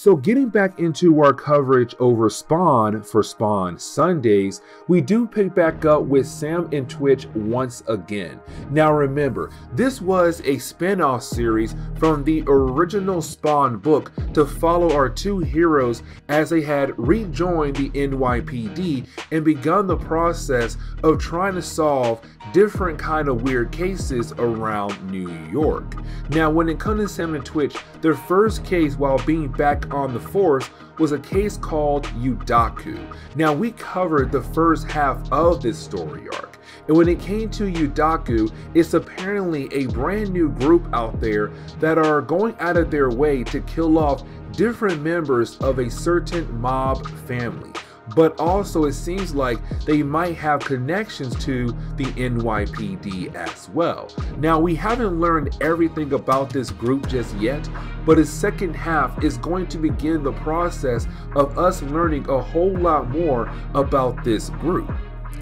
So getting back into our coverage over Spawn for Spawn Sundays, we do pick back up with Sam and Twitch once again. Now remember, this was a spin-off series from the original Spawn book to follow our two heroes as they had rejoined the NYPD and begun the process of trying to solve different kind of weird cases around New York. Now when it comes to Sam and Twitch, their first case while being back on the force was a case called Udaku. Now we covered the first half of this story arc, and when it came to Udaku, it's apparently a brand new group out there that are going out of their way to kill off different members of a certain mob family. But also it seems like they might have connections to the NYPD as well. Now we haven't learned everything about this group just yet, but its second half is going to begin the process of us learning a whole lot more about this group.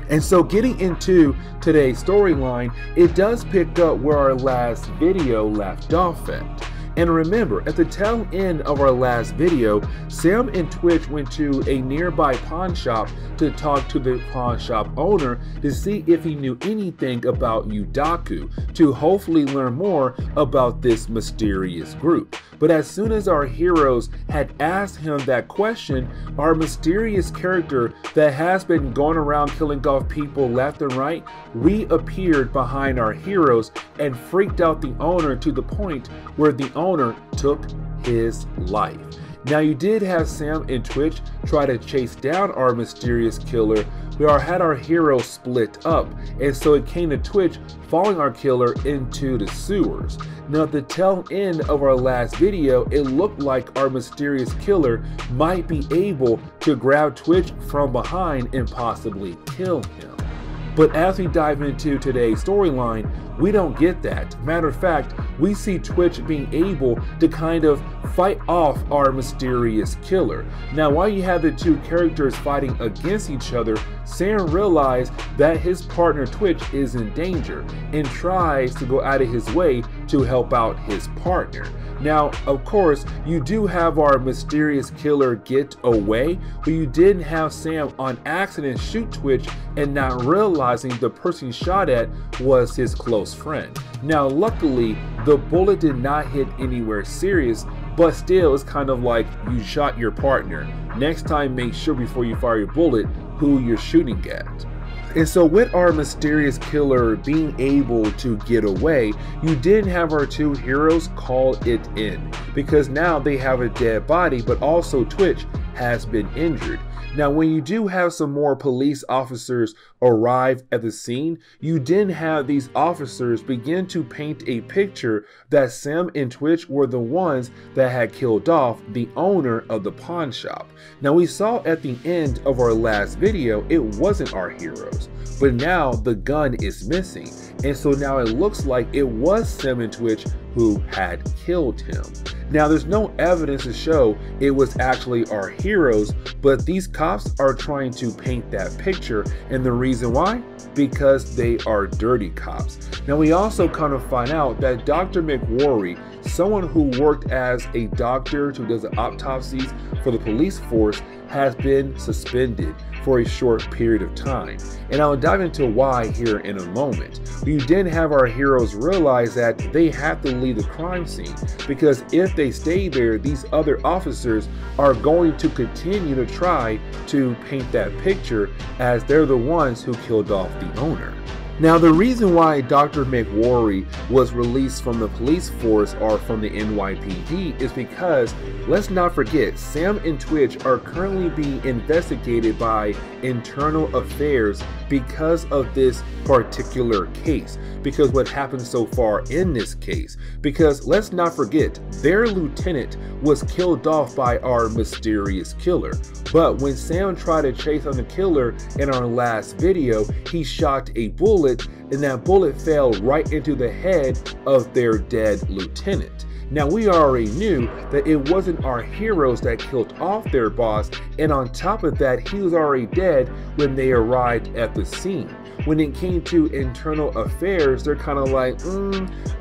And so getting into today's storyline, it does pick up where our last video left off at. And remember, at the tail end of our last video, Sam and Twitch went to a nearby pawn shop to talk to the pawn shop owner to see if he knew anything about Udaku, to hopefully learn more about this mysterious group. But as soon as our heroes had asked him that question, our mysterious character that has been going around killing off people left and right reappeared behind our heroes and freaked out the owner to the point where the owner took his life. Now you did have Sam and Twitch try to chase down our mysterious killer. We had our hero split up, and so it came to Twitch following our killer into the sewers. Now at the tail end of our last video, it looked like our mysterious killer might be able to grab Twitch from behind and possibly kill him. But as we dive into today's storyline, we don't get that. Matter of fact, we see Twitch being able to kind of fight off our mysterious killer. Now while you have the two characters fighting against each other, Sam realized that his partner Twitch is in danger and tries to go out of his way to help out his partner. Now, of course, you do have our mysterious killer get away, but you didn't have Sam on accident shoot Twitch and not realizing the person he shot at was his close friend. Now, luckily, the bullet did not hit anywhere serious, but still, it's kind of like you shot your partner. Next time, make sure before you fire your bullet who you're shooting at. And so with our mysterious killer being able to get away, you didn't have our two heroes call it in, because now they have a dead body, but also Twitch has been injured. Now when you do have some more police officers arrive at the scene, you didn't have these officers begin to paint a picture that Sam and Twitch were the ones that had killed off the owner of the pawn shop. Now we saw at the end of our last video, it wasn't our heroes, but now the gun is missing. And so now it looks like it was Sam and Twitch who had killed him. Now there's no evidence to show it was actually our heroes, but these cops are trying to paint that picture, and the reason why? Because they are dirty cops. Now we also kind of find out that Dr. McWorry, someone who worked as a doctor who does the autopsies for the police force, has been suspended for a short period of time. And I'll dive into why here in a moment. You didn't have our heroes realize that they have to leave the crime scene, because if they stay there, these other officers are going to continue to try to paint that picture as they're the ones who killed off the owner. Now the reason why Dr. McWorry was released from the police force or from the NYPD is because, let's not forget, Sam and Twitch are currently being investigated by internal affairs because of this particular case, because what happened so far in this case. Because let's not forget, their lieutenant was killed off by our mysterious killer. But when Sam tried to chase on the killer in our last video, he shot a bullet, and that bullet fell right into the head of their dead lieutenant. Now we already knew that it wasn't our heroes that killed off their boss, and on top of that, he was already dead when they arrived at the scene. when it came to internal affairs, they're kind of like,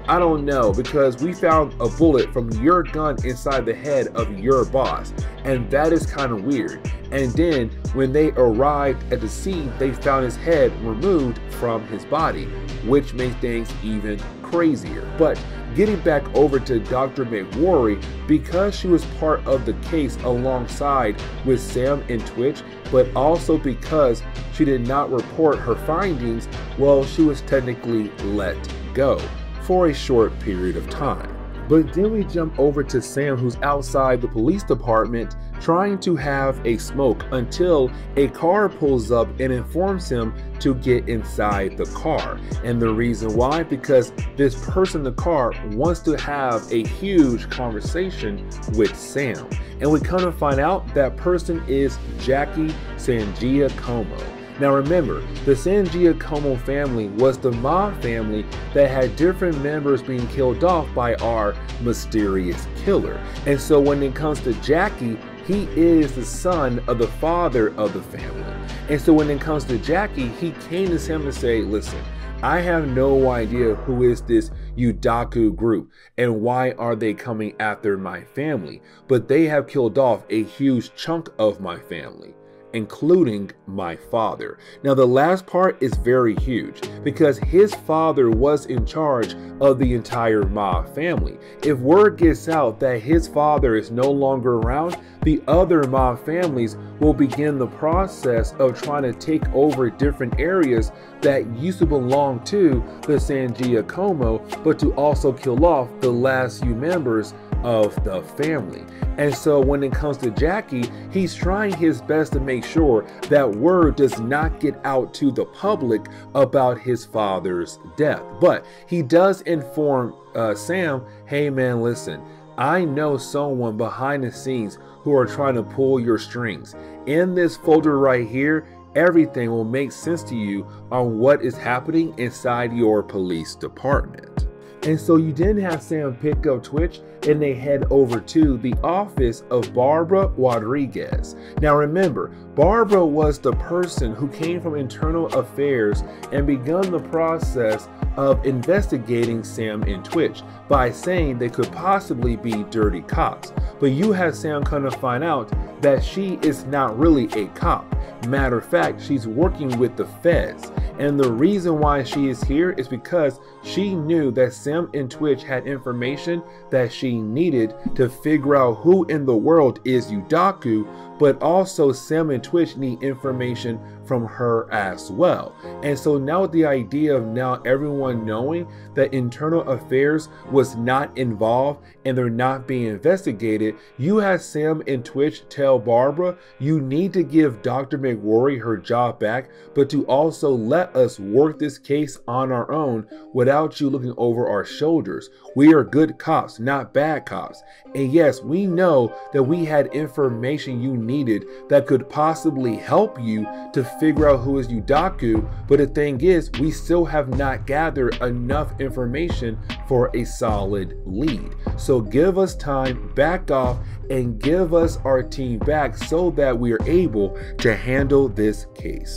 I don't know, because we found a bullet from your gun inside the head of your boss, and that is kind of weird. And then when they arrived at the scene, they found his head removed from his body, which made things even crazier. But getting back over to Dr. McWorry, because she was part of the case alongside with Sam and Twitch, but also because she did not report her findings, well, she was technically let go for a short period of time. But then we jump over to Sam, who's outside the police department trying to have a smoke until a car pulls up and informs him to get inside the car. And the reason why, because this person in the car wants to have a huge conversation with Sam. And we kind of find out that person is Jackie Sangiacomo. Now remember, the Sangiacomo family was the mob family that had different members being killed off by our mysterious killer. And so when it comes to Jackie, he is the son of the father of the family. And so when it comes to Jackie, he came to Sam to say, listen, I have no idea who is this Udaku group and why are they coming after my family, but they have killed off a huge chunk of my family, including my father. Now the last part is very huge because his father was in charge of the entire mob family. If word gets out that his father is no longer around, the other mob families will begin the process of trying to take over different areas that used to belong to the Sangiacomo, but to also kill off the last few members of the family. And so when it comes to Jackie, he's trying his best to make sure that word does not get out to the public about his father's death. But he does inform Sam, hey man, listen, I know someone behind the scenes who are trying to pull your strings. In this folder right here, everything will make sense to you on what is happening inside your police department. And so you then have Sam pick up Twitch and they head over to the office of Barbara Rodriguez. Now remember, Barbara was the person who came from internal affairs and begun the process of investigating Sam and Twitch by saying they could possibly be dirty cops. But you have Sam kind of find out that she is not really a cop. Matter of fact, she's working with the feds. And the reason why she is here is because she knew that Sam and Twitch had information that she needed to figure out who in the world is Udaku, but also Sam and Twitch need information from her as well. And so now the idea of now everyone knowing that internal affairs was not involved and they're not being investigated, you have Sam and Twitch tell Barbara, you need to give Dr. McWorry her job back, but to also let us work this case on our own without you looking over our shoulders. We are good cops, not bad cops. And yes, we know that we had information you needed that could possibly help you to figure out who is Udaku, but the thing is, we still have not gathered enough information for a solid lead. So give us time, back off, and give us our team back so that we are able to handle this case.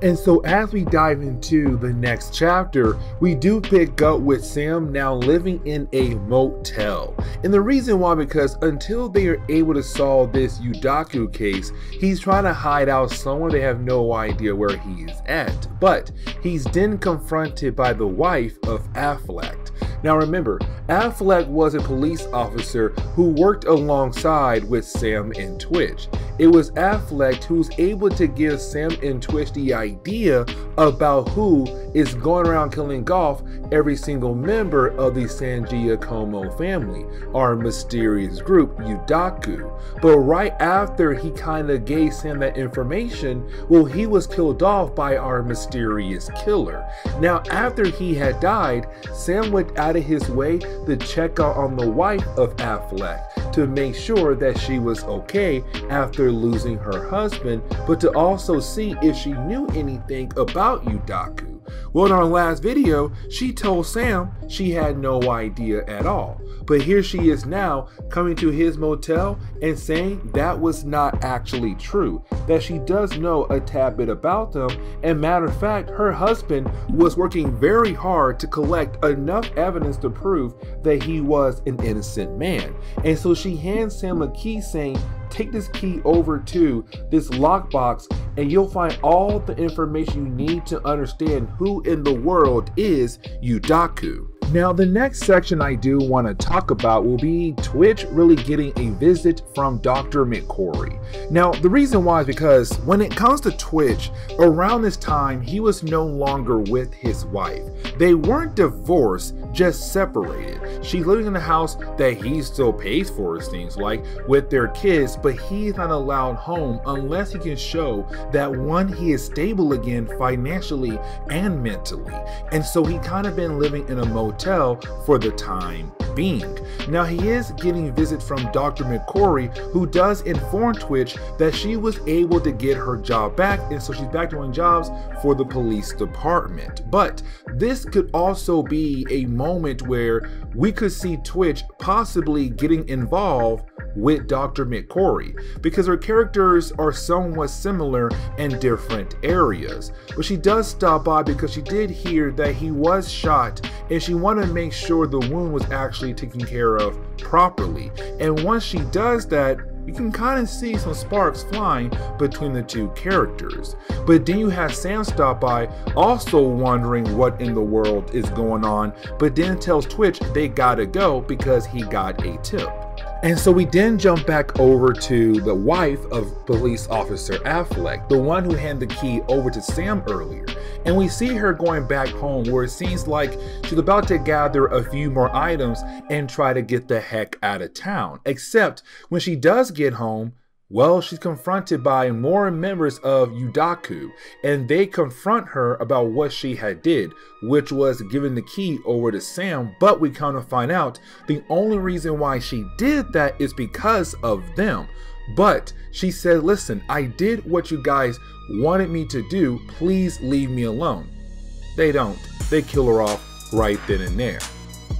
And so as we dive into the next chapter, we do pick up with Sam now living in a motel. And the reason why, because until they are able to solve this Udaku case, he's trying to hide out somewhere. They have no idea where he is at. But he's then confronted by the wife of Affleck. Now remember, Affleck was a police officer who worked alongside with Sam and Twitch. It was Affleck who's able to give Sam and Twitch the idea about who is going around killing off every single member of the Sangiacomo family, our mysterious group, Udaku. But right after he kind of gave Sam that information, well, he was killed off by our mysterious killer. Now, after he had died, Sam went out of his way to check out on the wife of Affleck to make sure that she was okay after losing her husband, but to also see if she knew anything about Udaku. Well, in our last video, she told Sam she had no idea at all. But here she is now coming to his motel and saying that was not actually true, that she does know a tad bit about them, and matter of fact, her husband was working very hard to collect enough evidence to prove that he was an innocent man. And so she hands Sam a key saying, take this key over to this lockbox and you'll find all the information you need to understand who in the world is Udaku. Now, the next section I do want to talk about will be Twitch really getting a visit from Dr. McCory. Now, the reason why is because when it comes to Twitch, around this time, he was no longer with his wife. They weren't divorced, just separated. She's living in a house that he still pays for, it seems like, with their kids, but he's not allowed home unless he can show that one, he is stable again financially and mentally. And so he kind of been living in a motel for the time being. Now, he is getting visits from Dr. McCory, who does inform Twitch that she was able to get her job back, and so she's back doing jobs for the police department. But this could also be a moment where we could see Twitch possibly getting involved with Dr. McCory, because her characters are somewhat similar in different areas. But she does stop by because she did hear that he was shot and she wanted to make sure the wound was actually taken care of properly. And once she does that, you can kind of see some sparks flying between the two characters. But then you have Sam stop by, also wondering what in the world is going on, but then tells Twitch they gotta go because he got a tip. And so we then jump back over to the wife of police officer Affleck, the one who handed the key over to Sam earlier. And we see her going back home where it seems like she's about to gather a few more items and try to get the heck out of town. Except when she does get home, well, she's confronted by more members of Udaku, and they confront her about what she had did, which was giving the key over to Sam. But we kind of find out the only reason why she did that is because of them. But she said, listen, I did what you guys wanted me to do, please leave me alone. They don't. They kill her off right then and there.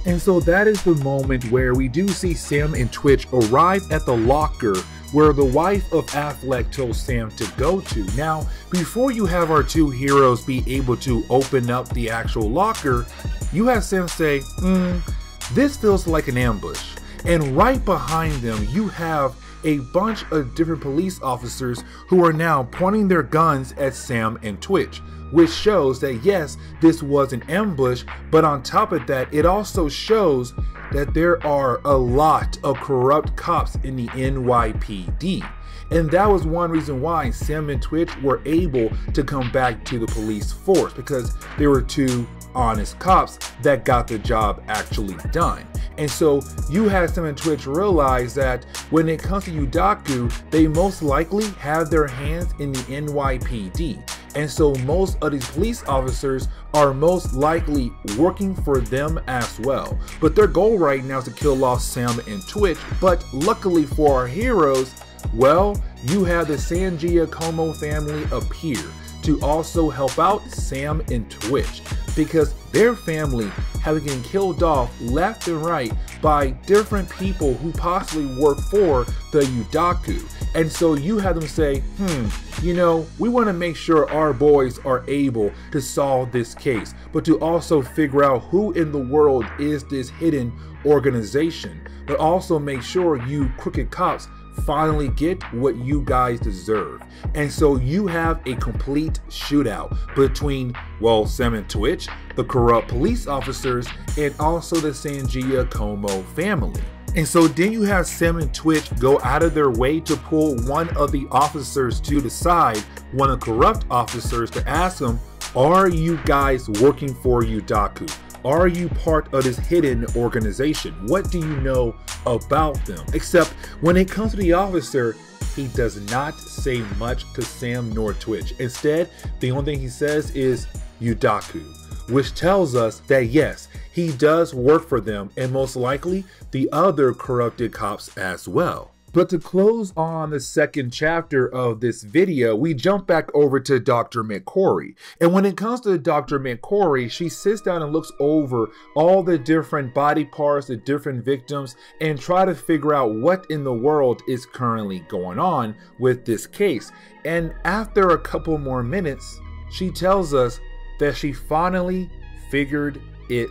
And so that is the moment where we do see Sam and Twitch arrive at the locker where the wife of Affleck told Sam to go to. Now, before you have our two heroes be able to open up the actual locker, you have Sam say, this feels like an ambush. And right behind them, you have a bunch of different police officers who are now pointing their guns at Sam and Twitch, which shows that yes, this was an ambush, but on top of that, it also shows that there are a lot of corrupt cops in the NYPD. And that was one reason why Sam and Twitch were able to come back to the police force, because there were two honest cops that got the job actually done. And so you had Sam and Twitch realize that when it comes to Udaku, they most likely have their hands in the NYPD. And so most of these police officers are most likely working for them as well. But their goal right now is to kill off Sam and Twitch. But luckily for our heroes, well, you have the Giacomo family appear to also help out Sam and Twitch, because their family have been killed off left and right by different people who possibly work for the Udaku. And so you have them say, you know, we want to make sure our boys are able to solve this case, but to also figure out who in the world is this hidden organization, but also make sure you crooked cops finally get what you guys deserve. And so you have a complete shootout between, well, Sam and Twitch, the corrupt police officers, and also the Giacomo family. And so then you have Sam and Twitch go out of their way to pull one of the officers to the side, one of the corrupt officers, to ask him, are you guys working for Udaku? Are you part of this hidden organization? What do you know about them? Except when it comes to the officer, he does not say much to Sam nor Twitch. Instead, the only thing he says is Udaku, which tells us that yes, he does work for them, and most likely the other corrupted cops as well. But to close on the second chapter of this video, we jump back over to Dr. McCory. And when it comes to Dr. McCory, she sits down and looks over all the different body parts, the different victims, and try to figure out what in the world is currently going on with this case. And after a couple more minutes, she tells us that she finally figured it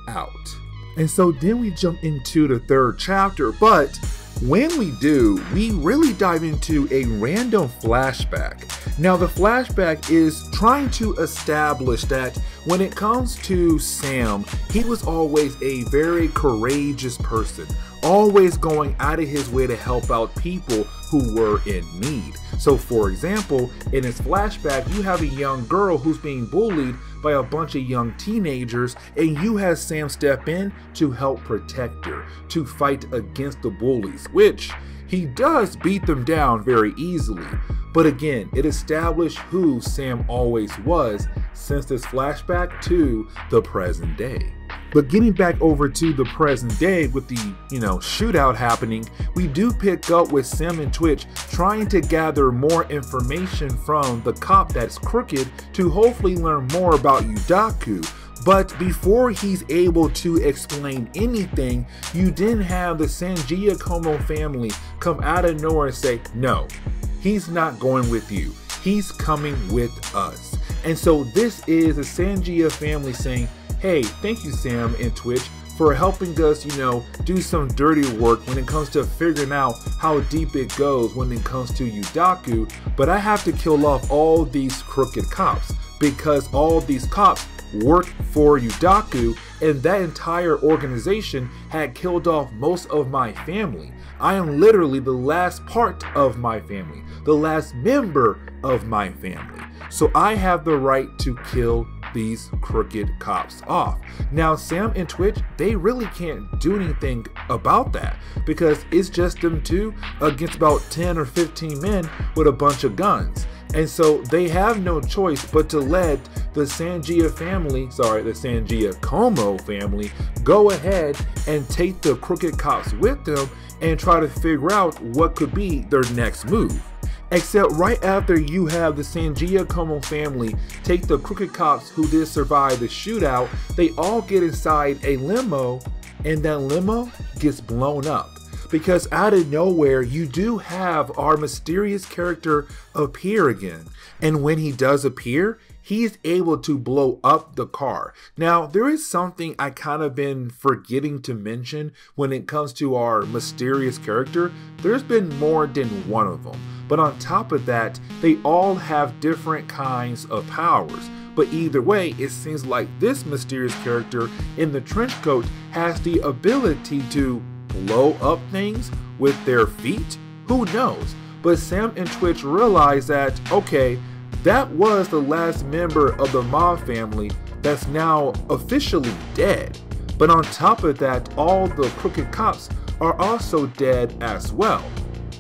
out. And so then we jump into the third chapter, but when we do, we really dive into a random flashback. Now, the flashback is trying to establish that when it comes to Sam, he was always a very courageous person, always going out of his way to help out people who were in need. So, for example, in his flashback, you have a young girl who's being bullied by a bunch of young teenagers, and you have Sam step in to help protect her, to fight against the bullies, which he does beat them down very easily. But again, it established who Sam always was since this flashback to the present day. But getting back over to the present day with the, shootout happening, we do pick up with Sam and Twitch trying to gather more information from the cop that's crooked to hopefully learn more about Udaku. But before he's able to explain anything, you then have the Sanjia Como family come out of nowhere and say, no, he's not going with you. He's coming with us. And so this is the Sanjia family saying, hey, thank you, Sam and Twitch, for helping us, do some dirty work when it comes to figuring out how deep it goes when it comes to Udaku. But I have to kill off all these crooked cops because all these cops work for Udaku, and that entire organization had killed off most of my family. I am literally the last part of my family, the last member of my family. So I have the right to kill these crooked cops off. Now, Sam and Twitch, they really can't do anything about that because it's just them two against about 10 or 15 men with a bunch of guns. And so they have no choice but to let the Sanjia Como family go ahead and take the crooked cops with them and try to figure out what could be their next move. Except right after you have the Sanjia Como family take the crooked cops who did survive the shootout, they all get inside a limo, and that limo gets blown up. Because out of nowhere, you do have our mysterious character appear again. And when he does appear, he is able to blow up the car. Now, there is something I kind of been forgetting to mention when it comes to our mysterious character. There's been more than one of them. But on top of that, they all have different kinds of powers. But either way, it seems like this mysterious character in the trench coat has the ability to blow up things with their feet? Who knows? But Sam and Twitch realize that, okay, that was the last member of the mob family that's now officially dead. But on top of that, all the crooked cops are also dead as well.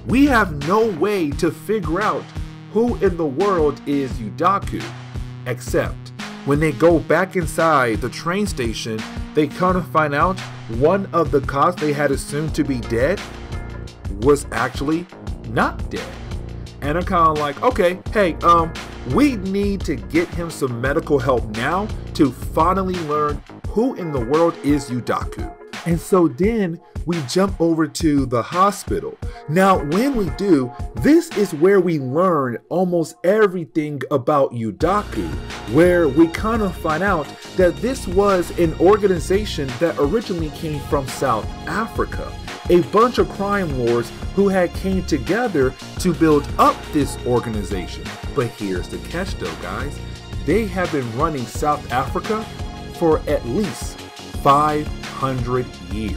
We have no way to figure out who in the world is Udaku, except when they go back inside the train station, they kind of find out one of the cops they had assumed to be dead was actually not dead. And they're kind of like, okay, hey, we need to get him some medical help now to finally learn who in the world is Udaku. And so then we jump over to the hospital. Now, when we do, this is where we learn almost everything about Udaku, where we kind of find out that this was an organization that originally came from South Africa. A bunch of crime lords who had came together to build up this organization. But here's the catch though, guys. They have been running South Africa for at least 500 years.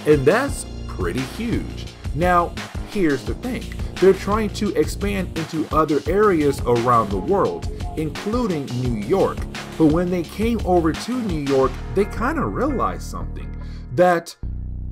And that's pretty huge. Now, here's the thing. They're trying to expand into other areas around the world, including New York. But when they came over to New York, they kind of realized something. That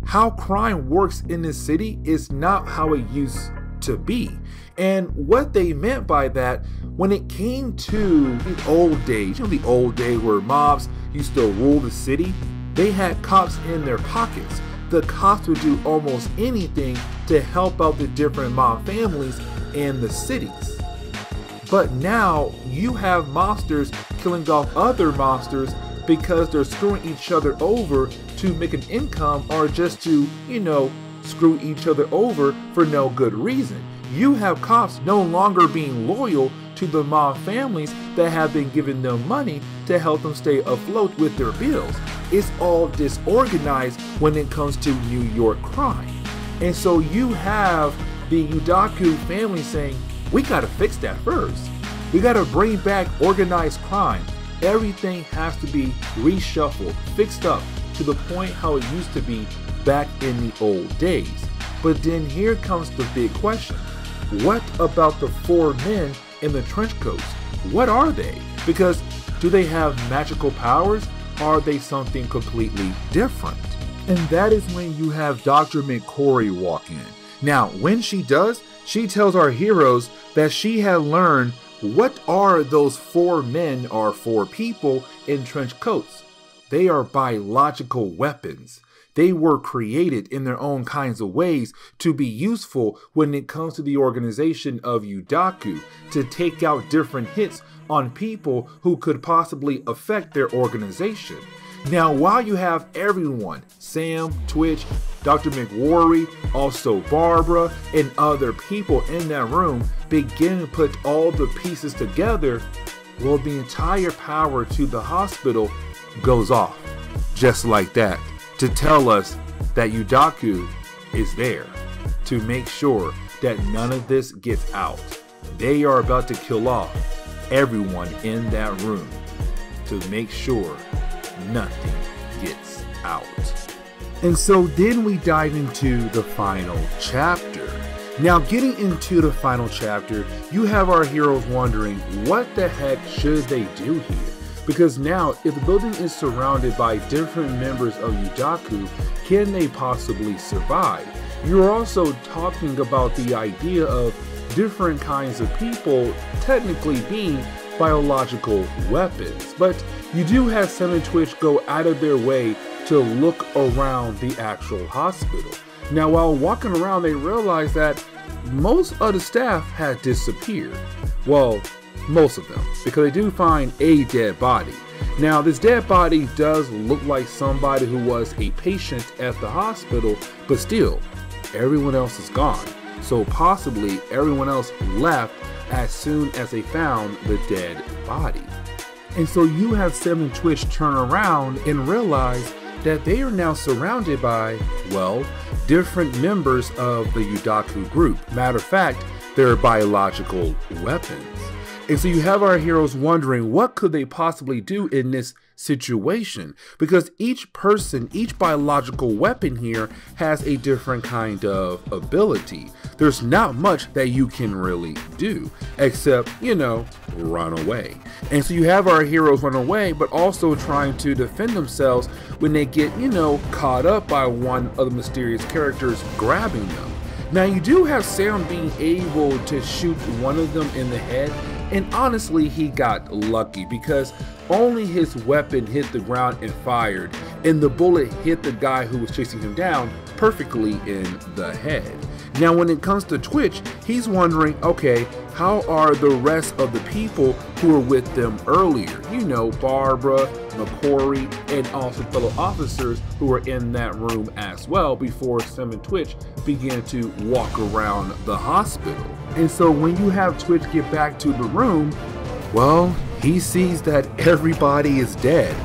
how crime works in this city is not how it used to be. And what they meant by that, when it came to the old days, the old days where mobs used to rule the city, they had cops in their pockets. the cops would do almost anything to help out the different mob families in the cities. But now you have mobsters killing off other mobsters because they're screwing each other over to make an income, or just to, screw each other over for no good reason. You have cops no longer being loyal to the mob families that have been giving them money to help them stay afloat with their bills. It's all disorganized when it comes to New York crime. And so you have the Udaku family saying, we gotta fix that first. We gotta bring back organized crime. Everything has to be reshuffled, fixed up to the point how it used to be back in the old days. But then here comes the big question. What about the 4 men in the trench coats? What are they? Because do they have magical powers? Or are they something completely different? And that is when you have Dr. McCory walk in. Now, when she does, she tells our heroes that she had learned what are those 4 men or 4 people in trench coats. They are biological weapons. They were created in their own kinds of ways to be useful when it comes to the organization of Udaku, to take out different hits on people who could possibly affect their organization. Now, while you have everyone, Sam, Twitch, Dr. McWorry, also Barbara, and other people in that room begin to put all the pieces together, well, the entire power to the hospital goes off, just like that, to tell us that Udaku is there to make sure that none of this gets out. They are about to kill off everyone in that room to make sure nothing gets out. And so then we dive into the final chapter. Now, getting into the final chapter, you have our heroes wondering, what the heck should they do here? Because now, if the building is surrounded by different members of Udaku, can they possibly survive? You're also talking about the idea of different kinds of people technically being biological weapons, but you do have Sam and Twitch go out of their way to look around the actual hospital. Now, while walking around, they realize that most of the staff had disappeared. Well, most of them, because they do find a dead body. Now, this dead body does look like somebody who was a patient at the hospital, but still, everyone else is gone. So possibly everyone else left as soon as they found the dead body. And so you have Sam and Twitch turn around and realize that they are now surrounded by, well, different members of the Udaku group. Matter of fact, they're biological weapons. And so you have our heroes wondering, what could they possibly do in this situation? Because each person, each biological weapon here has a different kind of ability. There's not much that you can really do, except, run away. And so you have our heroes run away, but also trying to defend themselves when they get, caught up by one of the mysterious characters grabbing them. Now, you do have Sam being able to shoot one of them in the head, and honestly, he got lucky because only his weapon hit the ground and fired, and the bullet hit the guy who was chasing him down perfectly in the head. Now, when it comes to Twitch, he's wondering, okay, how are the rest of the people who were with them earlier? Barbara, McCory, and also fellow officers who were in that room as well before Sam and Twitch began to walk around the hospital. And so when you have Twitch get back to the room, well, he sees that everybody is dead.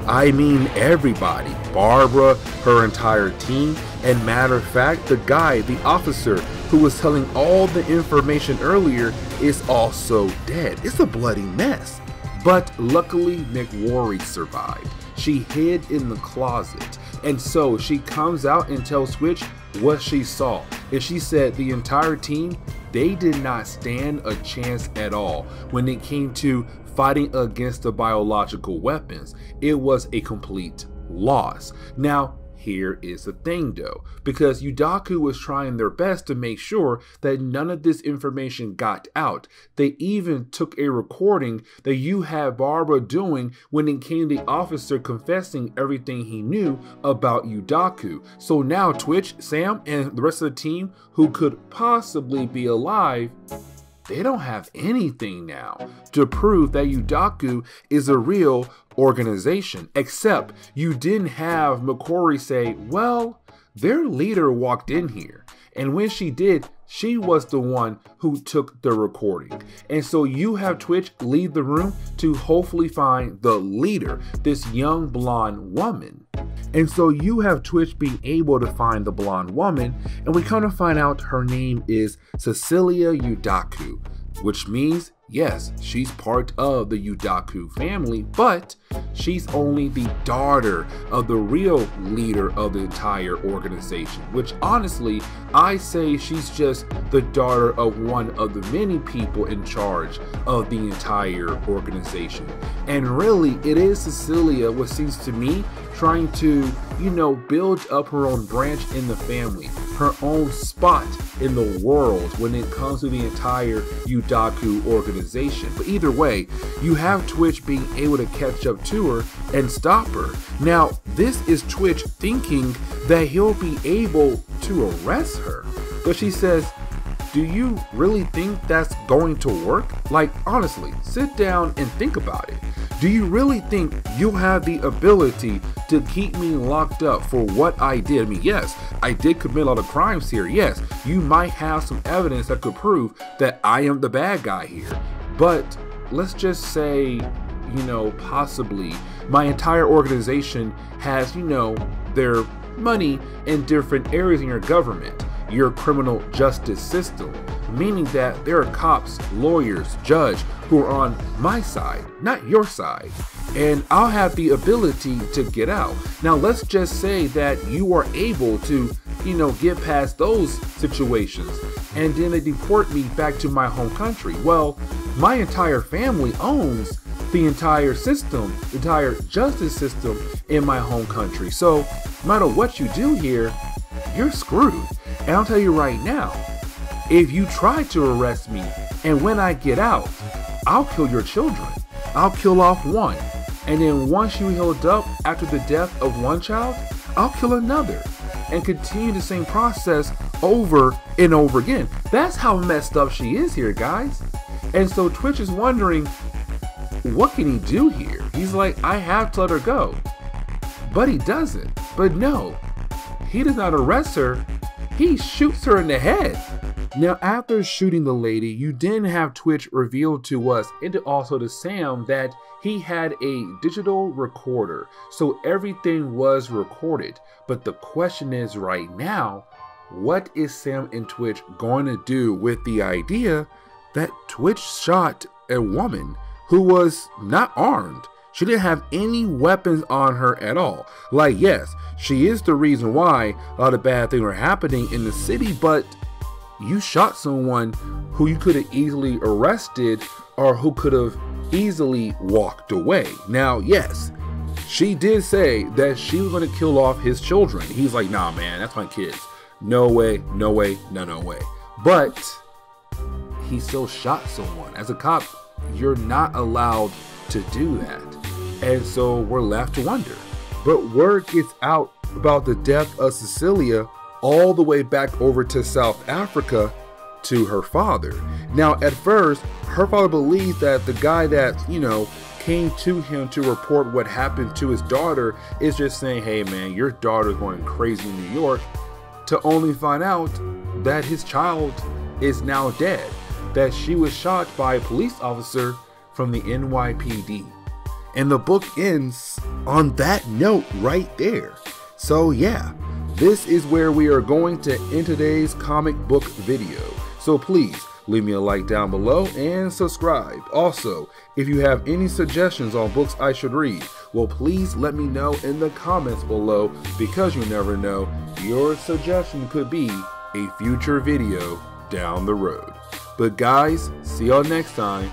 I mean everybody. Barbara, her entire team, and matter of fact, the guy, the officer who was telling all the information earlier is also dead. It's a bloody mess. But luckily, McWorry survived. She hid in the closet. And so she comes out and tells Twitch what she saw. And she said the entire team, they did not stand a chance at all when it came to fighting against the biological weapons. It was a complete loss. Now, Here is the thing though, because Udaku was trying their best to make sure that none of this information got out. They even took a recording that you had Barbara doing when it came to the officer confessing everything he knew about Udaku. So now Twitch, Sam, and the rest of the team who could possibly be alive, they don't have anything now to prove that Udaku is a real organization, except you didn't have McCrory say, well, their leader walked in here, and when she did, she was the one who took the recording. And so you have Twitch leave the room to hopefully find the leader, this young blonde woman. And so you have Twitch being able to find the blonde woman, and we kind of find out her name is Cecilia Udaku, which means, yes, she's part of the Udaku family, but she's only the daughter of the real leader of the entire organization, which honestly, I say she's just the daughter of one of the many people in charge of the entire organization. And really, it is Cecilia, what seems to me, trying to, build up her own branch in the family, her own spot in the world when it comes to the entire Udaku organization. But either way, you have Twitch being able to catch up to her and stop her. Now, this is Twitch thinking that he'll be able to arrest her. But she says, do you really think that's going to work? Like, honestly, sit down and think about it. Do you really think you'll have the ability to keep me locked up for what I did? I mean, yes, I did commit a lot of crimes here. Yes, you might have some evidence that could prove that I am the bad guy here. But let's just say, possibly my entire organization has, their money in different areas in your government, your criminal justice system, meaning that there are cops, lawyers, judge who are on my side, not your side, and I'll have the ability to get out. Now, let's just say that you are able to, get past those situations, and then they deport me back to my home country. Well, my entire family owns the entire system, the entire justice system in my home country. So no matter what you do here, you're screwed. And I'll tell you right now, if you try to arrest me and when I get out, I'll kill your children. I'll kill off one. And then once you healed up after the death of one child, I'll kill another and continue the same process over and over again. That's how messed up she is here, guys. And so Twitch is wondering, what can he do here? He's like, I have to let her go. But he doesn't. But no, he does not arrest her. He shoots her in the head. Now, after shooting the lady, you then have Twitch reveal to us and also to Sam that he had a digital recorder. So everything was recorded. But the question is right now, what is Sam and Twitch going to do with the idea that Twitch shot a woman who was not armed? She didn't have any weapons on her at all. Like, yes, she is the reason why a lot of bad things are happening in the city, but you shot someone who you could have easily arrested or who could have easily walked away. Now, yes, she did say that she was going to kill off his children. He's like, nah, man, that's my kids. No way, no way, no way. But he still shot someone. As a cop, you're not allowed to do that. And so we're left to wonder. But word gets out about the death of Cecilia all the way back over to South Africa to her father. Now, at first, her father believes that the guy that, came to him to report what happened to his daughter is just saying, hey man, your daughter's going crazy in New York, to only find out that his child is now dead, that she was shot by a police officer from the NYPD. And the book ends on that note right there. So yeah, this is where we are going to end today's comic book video. So please leave me a like down below and subscribe. Also, if you have any suggestions on books I should read, well, please let me know in the comments below, because you never know, your suggestion could be a future video down the road. But guys, see y'all next time.